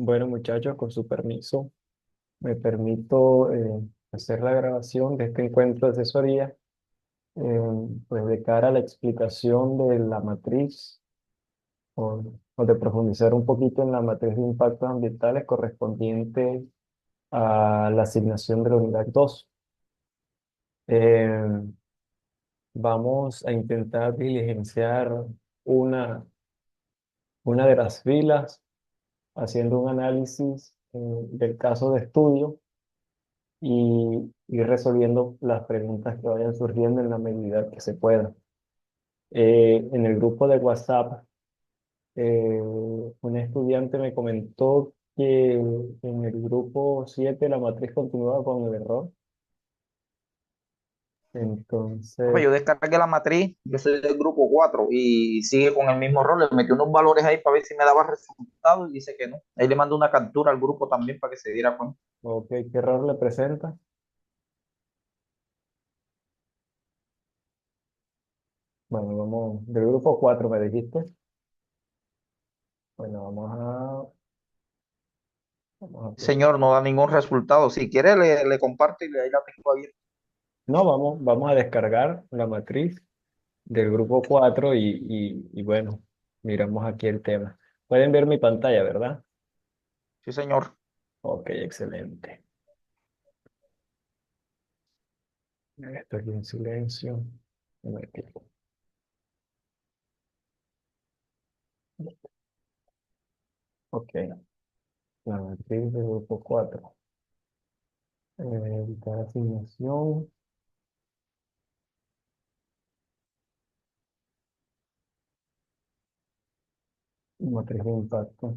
Bueno, muchachos, con su permiso, me permito hacer la grabación de este encuentro de asesoría, eh, pues de cara a la explicación de la matriz o de profundizar un poquito en la matriz de impactos ambientales correspondiente a la asignación de la unidad 2. Eh, Vamos a intentar diligenciar una, una de las filas haciendo un análisis del caso de estudio y ir resolviendo las preguntas que vayan surgiendo en la medida que se pueda. En el grupo de WhatsApp, un estudiante me comentó que en el grupo 7 la matriz continuaba con el error. Profe, Entonces, yo descargué la matriz, yo soy del grupo 4 y sigue con el mismo rol. Le metí unos valores ahí para ver si me daba resultado y dice que no. Ahí le mando una captura al grupo también para que se diera cuenta. ok, ¿qué error le presenta? Bueno, vamos, del grupo 4 me dijiste. Bueno, vamos a Señor, no da ningún resultado. Si quiere, le comparto y ahí la tengo abierta. no, vamos a descargar la matriz del grupo 4 y bueno, miramos aquí el tema. Pueden ver mi pantalla, ¿verdad? Sí, señor. Ok, excelente. Estoy aquí en silencio. A ver qué- Ok, la matriz del grupo 4. Evitar asignación, matriz de impacto.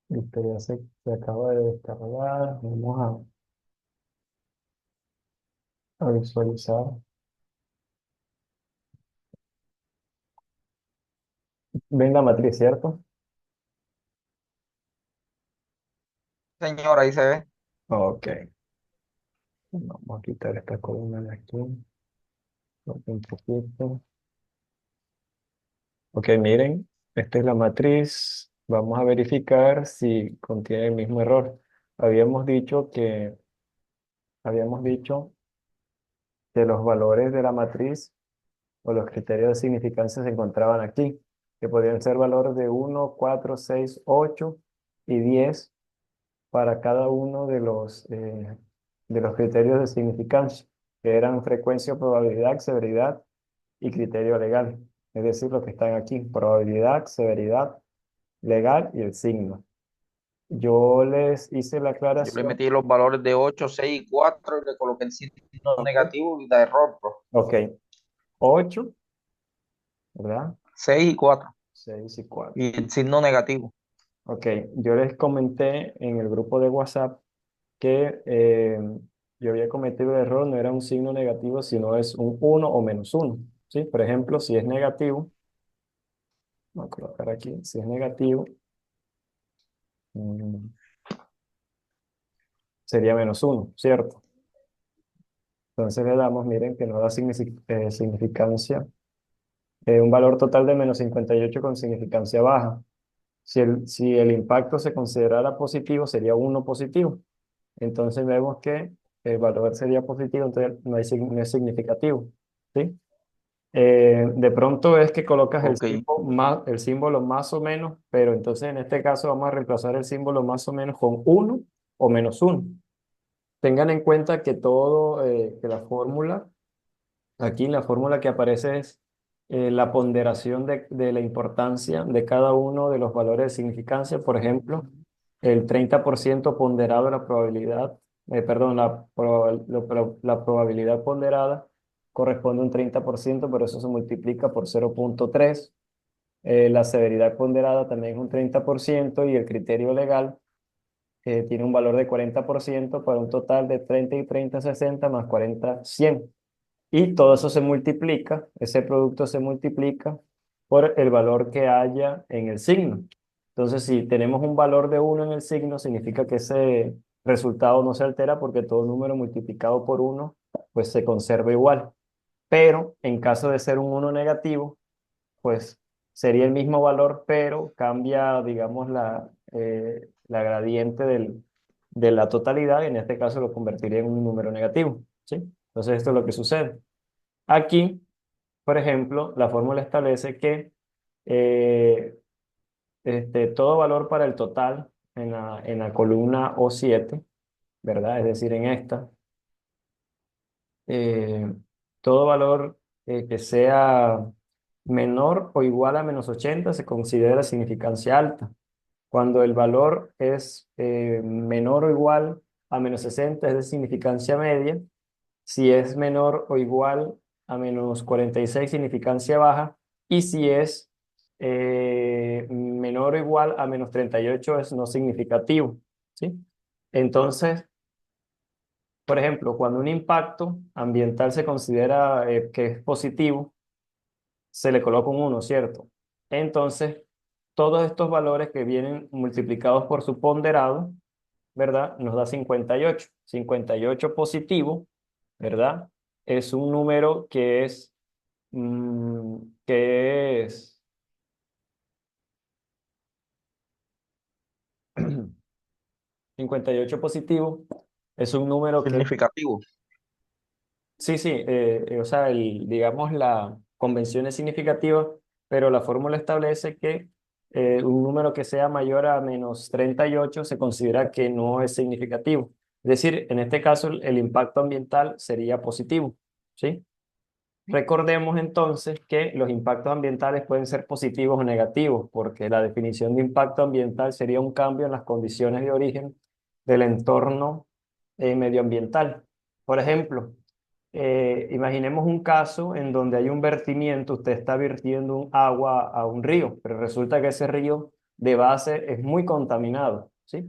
Listo, ya se acaba de descargar. Vamos a visualizar. Ven la matriz, ¿cierto? Señor, ahí se ve. Ok, vamos a quitar esta columna de aquí. Un poquito. Ok, miren, esta es la matriz. Vamos a verificar si contiene el mismo error. Habíamos dicho que, habíamos dicho que los valores de la matriz o los criterios de significancia se encontraban aquí, que podían ser valores de 1, 4, 6, 8 y 10 para cada uno de los criterios de significancia, que eran frecuencia, probabilidad, severidad y criterio legal. Es decir, los que están aquí, probabilidad, severidad, legal y el signo. Yo les hice la Yo le aclaración. metí los valores de 8, 6 y 4 y le coloqué el signo Ok. negativo y da error, bro. Ok, 8, ¿verdad? 6 y 4 6 y 4. y el signo negativo. Ok, yo les comenté en el grupo de WhatsApp que yo había cometido el error, no era un signo negativo, sino es un 1 o -1. ¿Sí? Por ejemplo, si es negativo, voy a colocar aquí, si es negativo, mm, sería -1, ¿cierto? Entonces le damos, miren, que no da significancia, un valor total de -58 con significancia baja. Si el impacto se considerara positivo, sería 1 positivo. Entonces vemos que el valor sería positivo, entonces no es significativo. ¿Sí? De pronto es que colocas Ok. el símbolo más o menos, pero entonces en este caso vamos a reemplazar el símbolo más o menos con 1 o -1. Tengan en cuenta que que la fórmula, aquí la fórmula que aparece es la ponderación de la importancia de cada uno de los valores de significancia. Por ejemplo, el 30% ponderado de la probabilidad, perdón, la probabilidad ponderada corresponde a un 30%, pero eso se multiplica por 0,3. La severidad ponderada también es un 30% y el criterio legal tiene un valor de 40% para un total de 30 y 30, 60 más 40, 100. Y todo eso se multiplica, ese producto se multiplica por el valor que haya en el signo. Entonces, si tenemos un valor de 1 en el signo, significa que ese resultado no se altera porque todo número multiplicado por 1, pues se conserva igual. Pero en caso de ser un 1 negativo, pues sería el mismo valor, pero cambia, digamos, la gradiente de la totalidad, y en este caso lo convertiría en un número negativo, ¿sí? Entonces esto es lo que sucede. Aquí, por ejemplo, la fórmula establece que eh, todo valor para el total en la columna O7, ¿verdad? Es decir, en esta, eh, todo valor que sea menor o igual a -80 se considera significancia alta. Cuando el valor es menor o igual a -60 es de significancia media. Si es menor o igual a -46, significancia baja. Y si es menor o igual a -38, es no significativo, ¿sí? Entonces, por ejemplo, cuando un impacto ambiental se considera que es positivo, se le coloca un 1, ¿cierto? Entonces, todos estos valores que vienen multiplicados por su ponderado, ¿verdad? Nos da 58. 58 positivo, ¿verdad? Es un número que es 58 positivo, es un número que, Significativo. sí, sí, o sea, digamos, la convención es significativa, pero la fórmula establece que un número que sea mayor a -38 se considera que no es significativo. Es decir, en este caso el impacto ambiental sería positivo, ¿sí? Recordemos entonces que los impactos ambientales pueden ser positivos o negativos, porque la definición de impacto ambiental sería un cambio en las condiciones de origen del entorno medioambiental. Por ejemplo, imaginemos un caso en donde hay un vertimiento, usted está vertiendo un agua a un río, pero resulta que ese río de base es muy contaminado, ¿sí?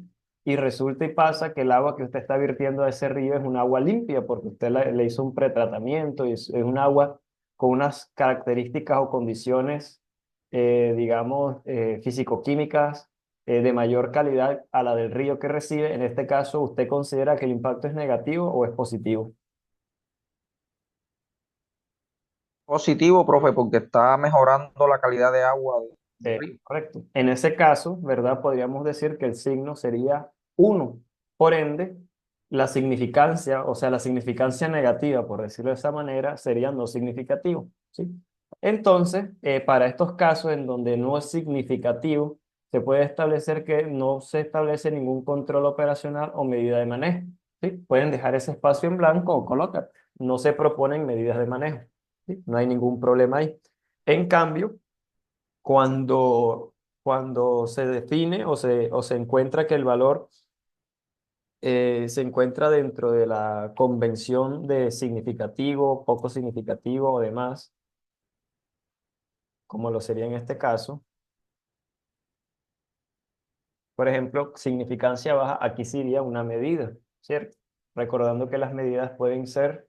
Y resulta y pasa que el agua que usted está virtiendo a ese río es un agua limpia porque usted le hizo un pretratamiento y es un agua con unas características o condiciones, digamos, físico-químicas de mayor calidad a la del río que recibe. En este caso, ¿usted considera que el impacto es negativo o es positivo? Positivo, profe, porque está mejorando la calidad de agua del río. Correcto. En ese caso, ¿verdad? Podríamos decir que el signo sería 1. Por ende, la significancia, o sea, la significancia negativa, por decirlo de esa manera, sería no significativo, ¿sí? Entonces, para estos casos en donde no es significativo, se puede establecer que no se establece ningún control operacional o medida de manejo, ¿sí? Pueden dejar ese espacio en blanco o colocar. No se proponen medidas de manejo, ¿sí? No hay ningún problema ahí. En cambio, cuando, cuando se define o se encuentra que el valor se encuentra dentro de la convención de significativo, poco significativo o demás, como lo sería en este caso. Por ejemplo, significancia baja, aquí sería una medida, ¿cierto? Recordando que las medidas pueden ser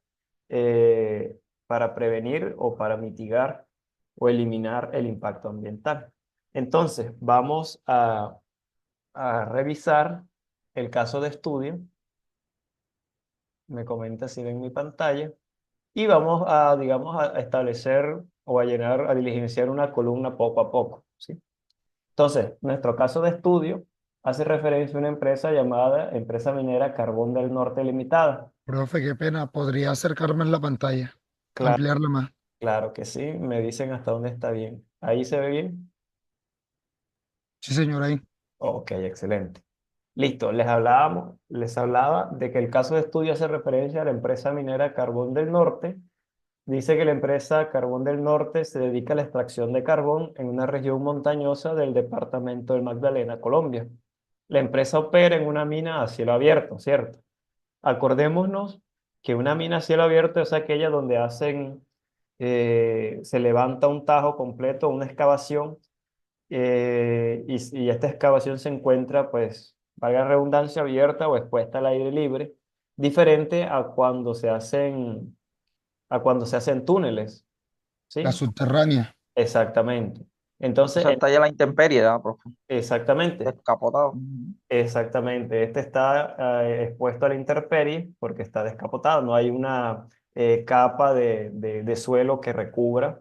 eh, para prevenir o para mitigar o eliminar el impacto ambiental. Entonces, vamos a revisar el caso de estudio. Me comenta si ven mi pantalla. Y vamos a, digamos, a establecer o a llenar, a diligenciar una columna poco a poco, ¿sí? Entonces, nuestro caso de estudio hace referencia a una empresa llamada Empresa Minera Carbón del Norte Limitada. Profe, qué pena. ¿Podría acercarme en la pantalla? Claro, Ampliarla más. claro que sí. Me dicen hasta dónde está bien. ¿Ahí se ve bien? Sí, señor, ahí. Ok, excelente. Listo, les hablaba de que el caso de estudio hace referencia a la empresa minera Carbón del Norte. Dice que la empresa Carbón del Norte se dedica a la extracción de carbón en una región montañosa del departamento del Magdalena, Colombia. La empresa opera en una mina a cielo abierto, ¿cierto? Acordémonos que una mina a cielo abierto es aquella donde se levanta un tajo completo, una excavación, y esta excavación se encuentra, pues, valga la redundancia, abierta o expuesta al aire libre, diferente a cuando se hacen túneles, La ¿sí? subterránea. Exactamente. O Entonces, sea, está ya la intemperie, ¿verdad, profe? exactamente, Descapotado. exactamente. Este está expuesto a la intemperie porque está descapotado. No hay una capa de suelo que recubra.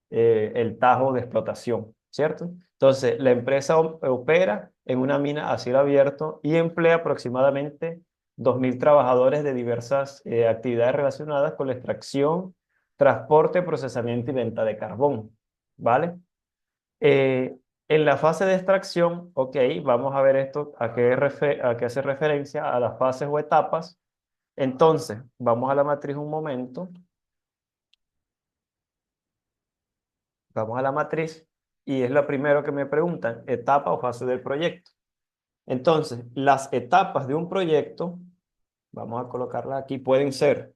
el tajo de explotación, ¿cierto? Entonces, la empresa opera en una mina a cielo abierto y emplea aproximadamente 2.000 trabajadores de diversas actividades relacionadas con la extracción, transporte, procesamiento y venta de carbón, ¿vale? Eh, en la fase de extracción, ok, vamos a ver esto, a qué hace referencia, a las fases o etapas. Entonces, vamos a la matriz un momento, vamos a la matriz y es lo primero que me preguntan, etapa o fase del proyecto. Entonces, las etapas de un proyecto, vamos a colocarla aquí, pueden ser,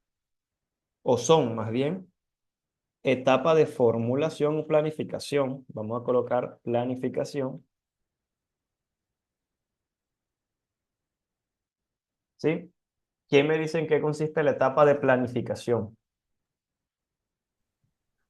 o son más bien, etapa de formulación o planificación. Vamos a colocar planificación, ¿sí? ¿Quién me dice en qué consiste la etapa de planificación?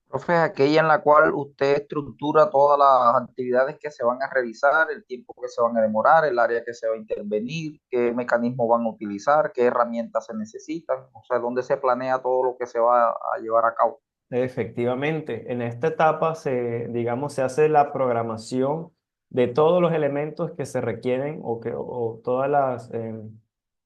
Profe, aquella en la cual usted estructura todas las actividades que se van a realizar, el tiempo que se van a demorar, el área que se va a intervenir, qué mecanismos van a utilizar, qué herramientas se necesitan, o sea, dónde se planea todo lo que se va a llevar a cabo. Efectivamente, en esta etapa digamos, se hace la programación de todos los elementos que se requieren o todas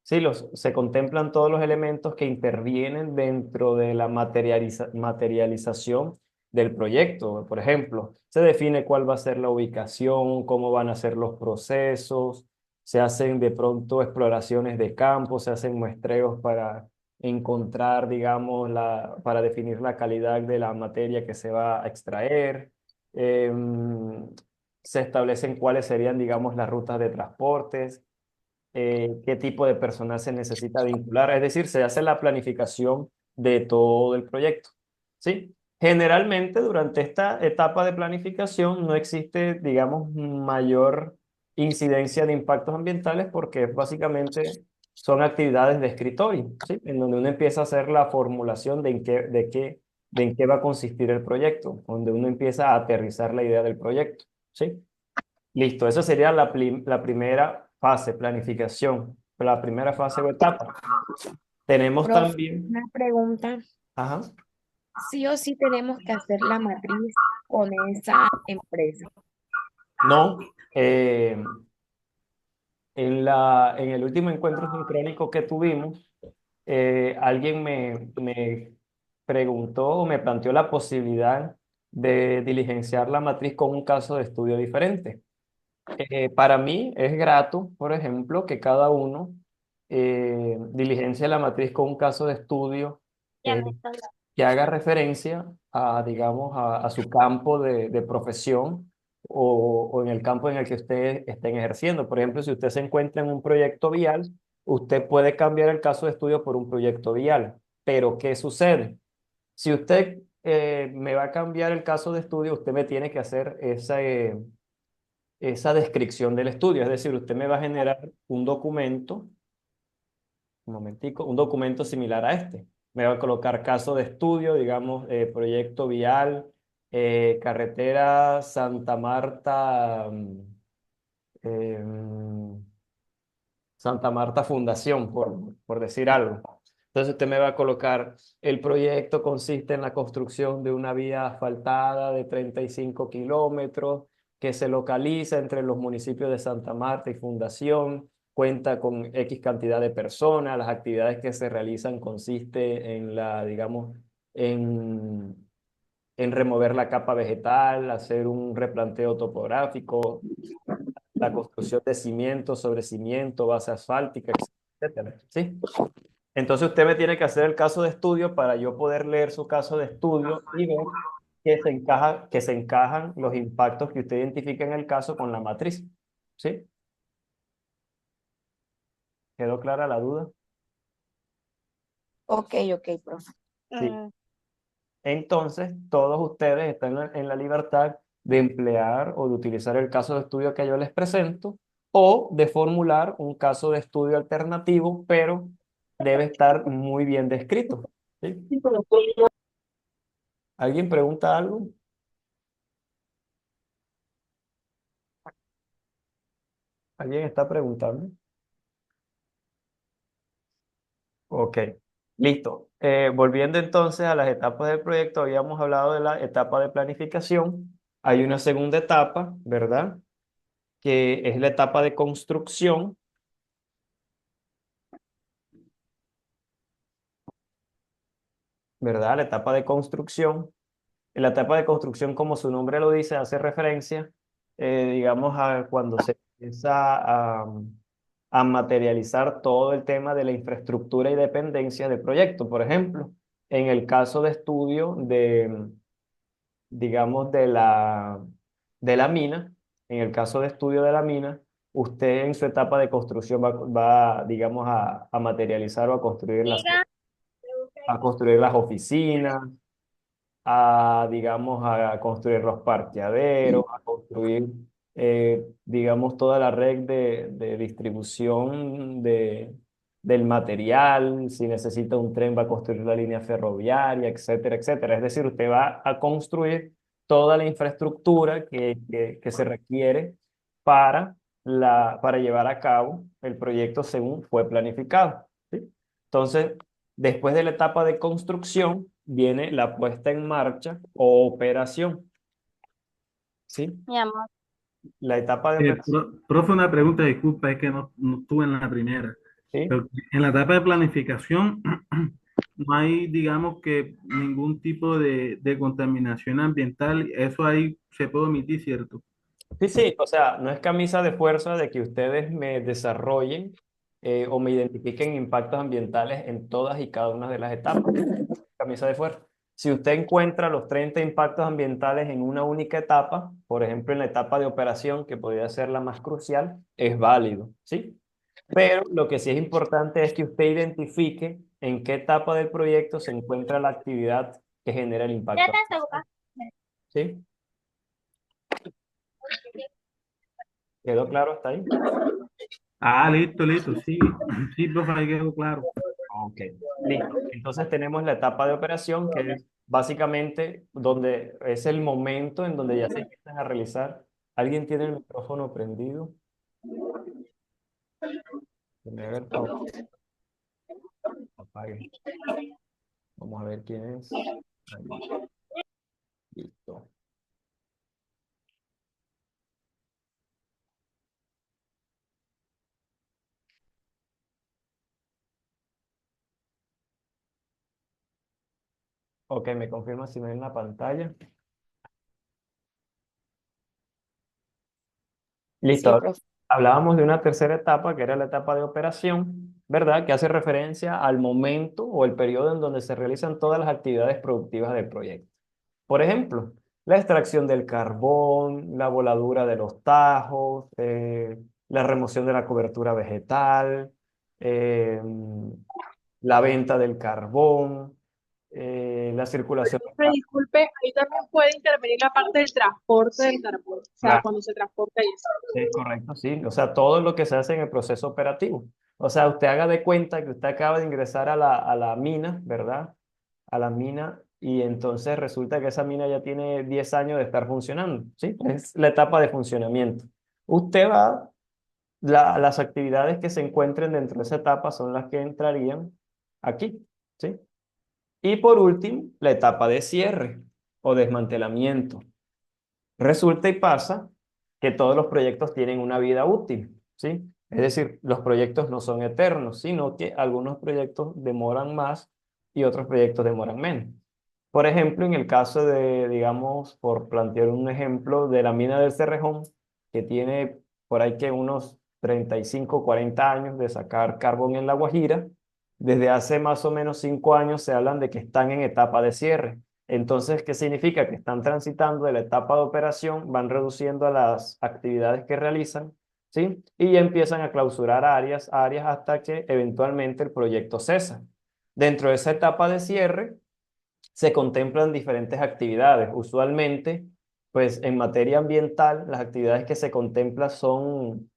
sí, se contemplan todos los elementos que intervienen dentro de la materialización del proyecto. Por ejemplo, se define cuál va a ser la ubicación, cómo van a ser los procesos, se hacen de pronto exploraciones de campo, se hacen muestreos para encontrar, digamos, para definir la calidad de la materia que se va a extraer. Se establecen cuáles serían, digamos, las rutas de transportes, qué tipo de personal se necesita vincular. Es decir, se hace la planificación de todo el proyecto. ¿Sí? Generalmente durante esta etapa de planificación no existe, digamos, mayor incidencia de impactos ambientales porque básicamente son actividades de escritorio, ¿sí? En donde uno empieza a hacer la formulación de en qué va a consistir el proyecto, donde uno empieza a aterrizar la idea del proyecto, ¿sí? Listo, eso sería la primera fase, planificación, la primera fase o etapa. Tenemos Profe, también, una pregunta. ajá, Sí o sí tenemos que hacer la matriz con esa empresa. no, en el último encuentro sincrónico que tuvimos, alguien me preguntó o me planteó la posibilidad de diligenciar la matriz con un caso de estudio diferente. Para mí es grato, por ejemplo, que cada uno diligencie la matriz con un caso de estudio Ya eh, me está- que haga referencia a, digamos, a su campo de profesión o en el campo en el que ustedes estén ejerciendo. Por ejemplo, si usted se encuentra en un proyecto vial, usted puede cambiar el caso de estudio por un proyecto vial. Pero, ¿qué sucede? Si usted me va a cambiar el caso de estudio, usted me tiene que hacer esa descripción del estudio. Es decir, usted me va a generar un documento, un momentico, un documento similar a este. Me va a colocar caso de estudio, digamos, proyecto vial, carretera Santa Marta, Santa Marta Fundación, por decir algo. Entonces usted me va a colocar, el proyecto consiste en la construcción de una vía asfaltada de 35 kilómetros que se localiza entre los municipios de Santa Marta y Fundación, cuenta con X cantidad de personas, las actividades que se realizan consiste en digamos, en, en remover la capa vegetal, hacer un replanteo topográfico, la construcción de cimiento sobre cimiento, base asfáltica, etcétera, ¿sí? Entonces usted me tiene que hacer el caso de estudio para yo poder leer su caso de estudio y ver que se encajan los impactos que usted identifica en el caso con la matriz, ¿sí? ¿Quedó clara la duda? Ok, ok, profe. Sí. Entonces, todos ustedes están en la libertad de emplear o de utilizar el caso de estudio que yo les presento o de formular un caso de estudio alternativo, pero debe estar muy bien descrito. ¿Sí? ¿Alguien pregunta algo? ¿Alguien está preguntando? Ok. Listo. Volviendo entonces a las etapas del proyecto, habíamos hablado de la etapa de planificación. Hay una segunda etapa, ¿verdad? Que es la etapa de construcción, ¿verdad? La etapa de construcción. En la etapa de construcción, como su nombre lo dice, hace referencia, digamos, a cuando se empieza a materializar todo el tema de la infraestructura y dependencia del proyecto. Por ejemplo, en el caso de estudio de, digamos, de la mina, en el caso de estudio de la mina, usted en su etapa de construcción digamos, a materializar o a construir las oficinas, digamos, a construir los parqueaderos, a construir, digamos, toda la red de distribución del material, si necesita un tren va a construir la línea ferroviaria, etcétera, etcétera. Es decir, usted va a construir toda la infraestructura que se requiere para, para llevar a cabo el proyecto según fue planificado, ¿sí? Entonces, después de la etapa de construcción, viene la puesta en marcha o operación, ¿sí? Mi amor. La etapa de operación, Profe, una pregunta, disculpa, es que no estuve en la primera. ¿sí? Pero en la etapa de planificación no hay, digamos que, ningún tipo de contaminación ambiental. Eso ahí se puede omitir, ¿cierto? Sí, sí, o sea, no es camisa de fuerza de que ustedes me desarrollen o me identifiquen impactos ambientales en todas y cada una de las etapas. Camisa de fuerza. Si usted encuentra los 30 impactos ambientales en una única etapa, por ejemplo, en la etapa de operación, que podría ser la más crucial, es válido, ¿sí? Pero lo que sí es importante es que usted identifique en qué etapa del proyecto se encuentra la actividad que genera el Ya impacto te ambiental, ¿sí? ¿Quedó claro hasta ahí? Ah, listo, listo, sí, sí, profe, ahí quedó claro. Ok, listo. Entonces tenemos la etapa de operación, que es básicamente donde es el momento en donde ya se empiezan a realizar. ¿Alguien tiene el micrófono prendido? Que me haga el favor, apague. Vamos a ver quién es. Ahí, listo. Ok, me confirma si me ven la pantalla. Sí, Listo. profe. Hablábamos de una tercera etapa, que era la etapa de operación, ¿verdad? Que hace referencia al momento o el periodo en donde se realizan todas las actividades productivas del proyecto. Por ejemplo, la extracción del carbón, la voladura de los tajos, la remoción de la cobertura vegetal, eh, la venta del carbón, la circulación. Me disculpe, ahí también puede intervenir la parte del transporte del carbón, o sea, Claro, cuando se transporta y eso. es correcto, sí. O sea, todo lo que se hace en el proceso operativo. O sea, usted haga de cuenta que usted acaba de ingresar a la mina, ¿verdad? A la mina y entonces resulta que esa mina ya tiene 10 años de estar funcionando, ¿sí? Es la etapa de funcionamiento. Usted va, las actividades que se encuentren dentro de esa etapa son las que entrarían aquí, ¿sí? Y por último, la etapa de cierre o desmantelamiento. Resulta y pasa que todos los proyectos tienen una vida útil, ¿sí? Es decir, los proyectos no son eternos, sino que algunos proyectos demoran más y otros proyectos demoran menos. Por ejemplo, en el caso de, digamos, por plantear un ejemplo de la mina del Cerrejón, que tiene por ahí que unos 35, 40 años de sacar carbón en La Guajira, desde hace más o menos 5 años se hablan de que están en etapa de cierre. Entonces, ¿qué significa? Que están transitando de la etapa de operación, van reduciendo las actividades que realizan, ¿sí? Y ya empiezan a clausurar áreas hasta que eventualmente el proyecto cesa. Dentro de esa etapa de cierre, se contemplan diferentes actividades. Usualmente, pues en materia ambiental, las actividades que se contemplan son,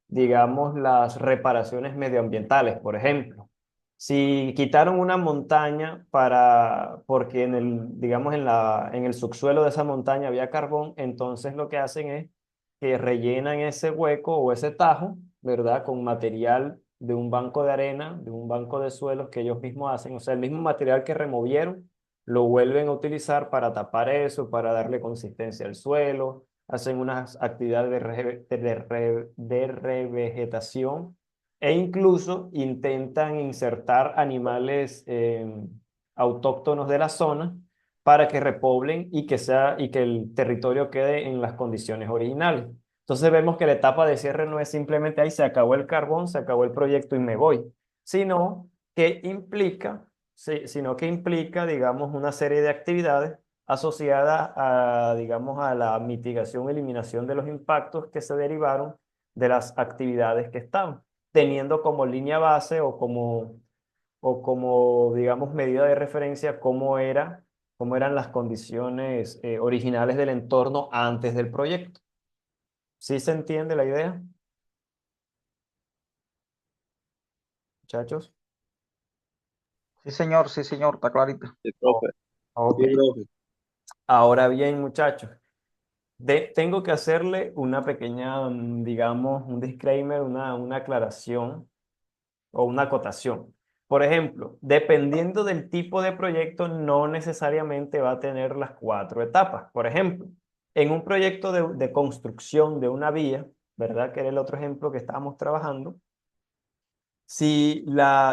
digamos, las reparaciones medioambientales, por ejemplo. Si quitaron una montaña porque digamos, en el subsuelo de esa montaña había carbón, entonces lo que hacen es que rellenan ese hueco o ese tajo, ¿verdad? Con material de un banco de arena, de un banco de suelos que ellos mismos hacen. O sea, el mismo material que removieron, lo vuelven a utilizar para tapar eso, para darle consistencia al suelo. Hacen unas actividades de revegetación e incluso intentan insertar animales autóctonos de la zona para que repoblen y que el territorio quede en las condiciones originales. Entonces vemos que la etapa de cierre no es simplemente ahí se acabó el carbón, se acabó el proyecto y me voy, sino que implica, sino que implica, digamos, una serie de actividades asociadas a, digamos, a la mitigación, eliminación de los impactos que se derivaron de las actividades que estaban, teniendo como línea base o como, digamos, medida de referencia cómo eran las condiciones originales del entorno antes del proyecto. ¿Sí se entiende la idea, muchachos? Sí, señor, está clarito. Sí, profe. Ok. Sí, profe. Ahora bien, muchachos, tengo que hacerle una pequeña, digamos, un disclaimer, una aclaración o una acotación. Por ejemplo, dependiendo del tipo de proyecto, no necesariamente va a tener las 4 etapas. Por ejemplo, en un proyecto de construcción de una vía, ¿verdad? Que era el otro ejemplo que estábamos trabajando. Si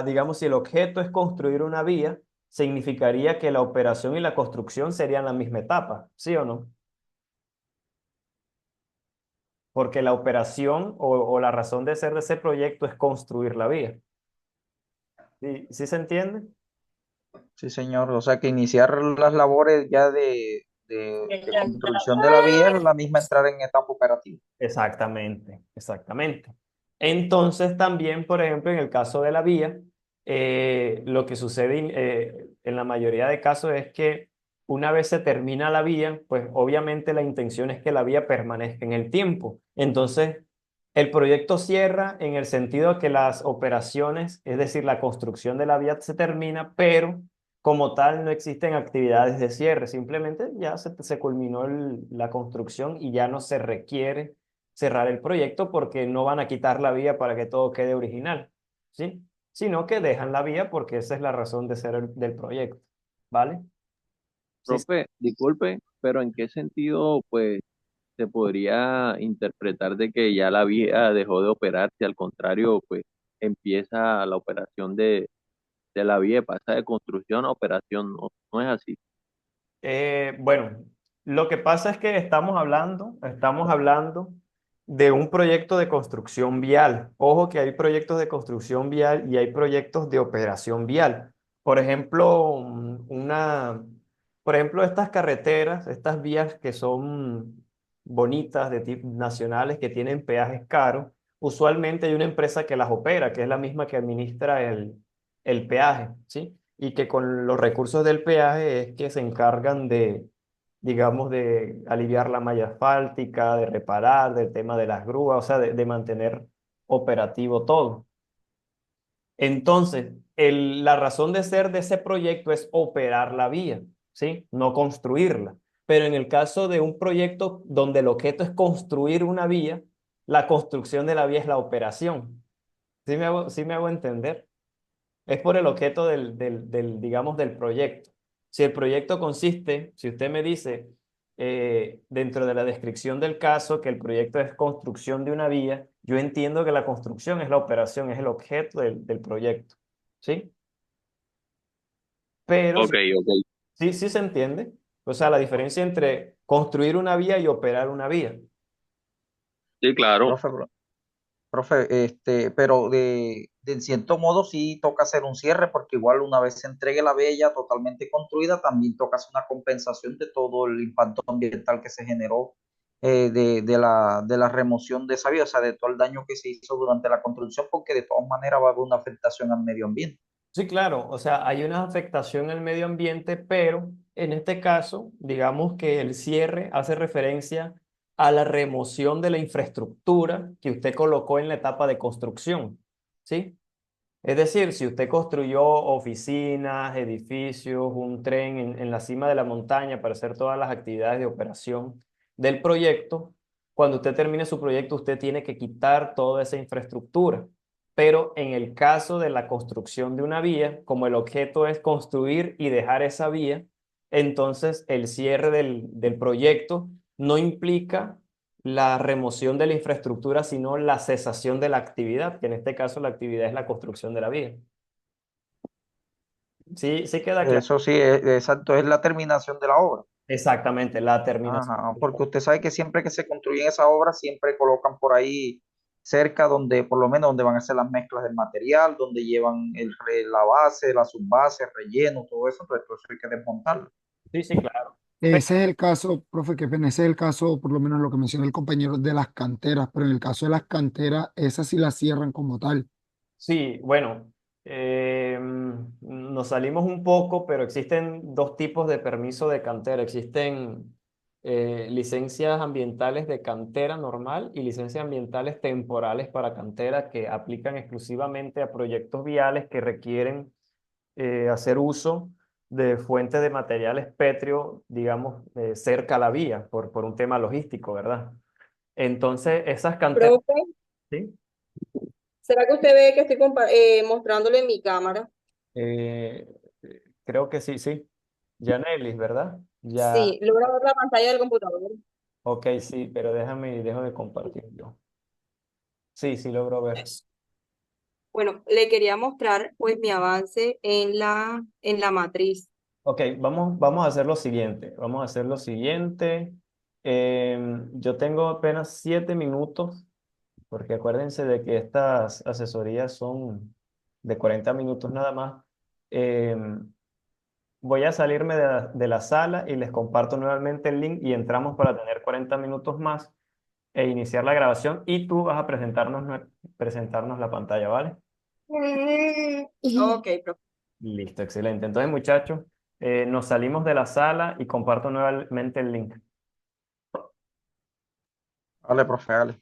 digamos, si el objeto es construir una vía, significaría que la operación y la construcción serían la misma etapa, ¿sí o no? Porque la operación o la razón de ser de ese proyecto es construir la vía. ¿Sí, sí se entiende? Sí, señor. O sea que iniciar las labores ya de construcción de la vía es la misma entrar en etapa operativa. Exactamente, exactamente. Entonces también, por ejemplo, en el caso de la vía, lo que sucede en la mayoría de casos es que una vez se termina la vía, pues obviamente la intención es que la vía permanezca en el tiempo. Entonces, el proyecto cierra en el sentido que las operaciones, es decir, la construcción de la vía se termina, pero como tal no existen actividades de cierre, simplemente ya se culminó la construcción y ya no se requiere cerrar el proyecto porque no van a quitar la vía para que todo quede original, ¿sí? Sino que dejan la vía porque esa es la razón de ser del proyecto, ¿vale? Sí, Profe, disculpe, pero ¿en qué sentido, pues, se podría interpretar de que ya la vía dejó de operar si al contrario, pues, empieza la operación de la vía, pasa de construcción a operación, no, no es así. Bueno, lo que pasa es que estamos hablando de un proyecto de construcción vial. Ojo que hay proyectos de construcción vial y hay proyectos de operación vial. Por ejemplo, por ejemplo, estas carreteras, estas vías que son bonitas de tipo nacionales que tienen peajes caros, usualmente hay una empresa que las opera, que es la misma que administra el peaje, ¿sí? Y que con los recursos del peaje es que se encargan de, digamos, de aliviar la malla asfáltica, de reparar, del tema de las grúas, o sea, de mantener operativo todo. Entonces, la razón de ser de ese proyecto es operar la vía, ¿sí? No construirla. Pero en el caso de un proyecto donde el objeto es construir una vía, la construcción de la vía es la operación. Sí me hago entender? Es por el objeto digamos, del proyecto. Si el proyecto consiste, si usted me dice dentro de la descripción del caso que el proyecto es construcción de una vía, yo entiendo que la construcción es la operación, es el objeto del proyecto. ¿Sí? Pero Ok, ok. sí se entiende. O sea, la diferencia entre construir una vía y operar una vía. Sí, claro. Profe, pero de cierto modo sí toca hacer un cierre porque igual una vez se entregue la vía ya totalmente construida, también toca hacer una compensación de todo el impacto ambiental que se generó de la remoción de esa vía, o sea, de todo el daño que se hizo durante la construcción, porque de todas maneras va a haber una afectación al medio ambiente. Sí, claro, o sea, hay una afectación al medio ambiente, pero en este caso, digamos que el cierre hace referencia a la remoción de la infraestructura que usted colocó en la etapa de construcción, ¿sí? Es decir, si usted construyó oficinas, edificios, un tren en la cima de la montaña para hacer todas las actividades de operación del proyecto, cuando usted termine su proyecto, usted tiene que quitar toda esa infraestructura. pero en el caso de la construcción de una vía, como el objeto es construir y dejar esa vía, entonces el cierre del proyecto no implica la remoción de la infraestructura, sino la cesación de la actividad, que en este caso la actividad es la construcción de la vía. Sí, sí queda claro. Eso sí, exacto, es la terminación de la obra. Exactamente, la terminación. Ajá, porque usted sabe que siempre que se construyen esas obras, siempre colocan por ahí cerca donde, por lo menos donde van a hacer las mezclas del material, donde llevan la base, la subbase, el relleno, todo eso, entonces todo eso hay que desmontarlo. Sí, sí, claro. Ese es el caso, profe, que pena, ese es el caso, por lo menos lo que menciona el compañero, de las canteras, pero en el caso de las canteras, esas sí las cierran como tal. Sí, bueno, nos salimos un poco, pero existen dos tipos de permiso de cantera. Existen licencias ambientales de cantera normal y licencias ambientales temporales para cantera que aplican exclusivamente a proyectos viales que requieren hacer uso de fuentes de materiales pétreos, digamos, cerca a la vía, por un tema logístico, ¿verdad? Entonces, esas canteras, Profe, ¿sí? ¿será que usted ve que estoy mostrándole en mi cámara? Eh, Creo que sí, sí. Yanelis, ¿verdad? Ya, Sí, logra ver la pantalla del computador. ok, sí, pero dejo de compartir yo. Sí, sí logro ver. Bueno, le quería mostrar pues mi avance en la matriz. Ok, vamos a hacer lo siguiente. Vamos a hacer lo siguiente. Yo tengo apenas 7 minutos, porque acuérdense de que estas asesorías son de 40 minutos nada más. Voy a salirme de la sala y les comparto nuevamente el link y entramos para tener 40 minutos más e iniciar la grabación y tú vas a presentarnos la pantalla, ¿vale? Ok, profe. Listo, excelente. Entonces, muchachos, nos salimos de la sala y comparto nuevamente el link. Vale, profe, dale.